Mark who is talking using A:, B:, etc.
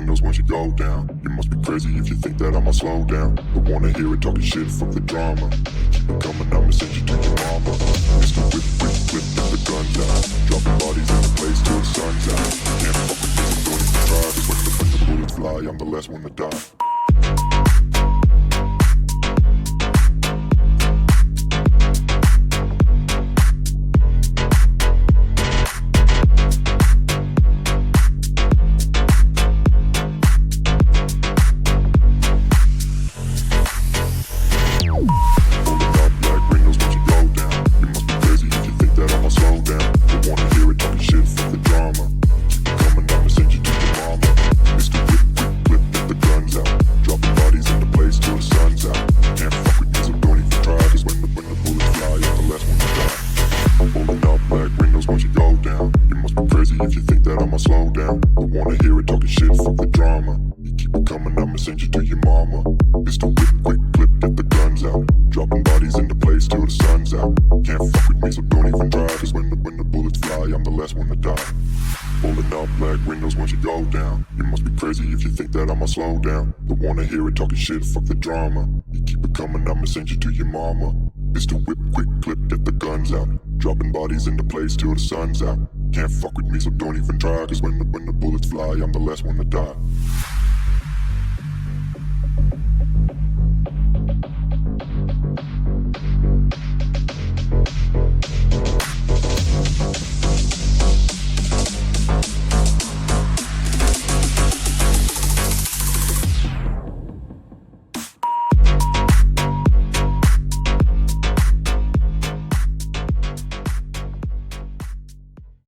A: windows once you go down. You must be crazy if you think that I'ma slow down. Don't wanna hear it talking shit, fuck the drama. Keep it coming, I'ma send you to your mama. Mr. Whip, whip, whip, get the guns out. Dropping bodies in the place till the sun's out. Can't fuck with me, so don't even try. 'Cause when the bullets fly, I'm the last one to die. If you think that I'ma slow down, don't wanna hear it talking shit, fuck the drama. You keep it coming, I'ma send you to your mama. Mr. Whip, quick clip, get the guns out. Dropping bodies into place till the sun's out. Can't fuck with me, so don't even try. 'Cause when the bullets fly, I'm the last one to die. Pulling up black windows once you go down. You must be crazy if you think that I'ma slow down. Don't wanna hear it talking shit, fuck the drama. You keep it coming, I'ma send you to your mama. Mr. Whip, quick clip, get the guns out. Dropping bodies into place till the sun's out. Can't fuck with me, so don't even try. 'Cause when the bullets fly, I'm the last one to die.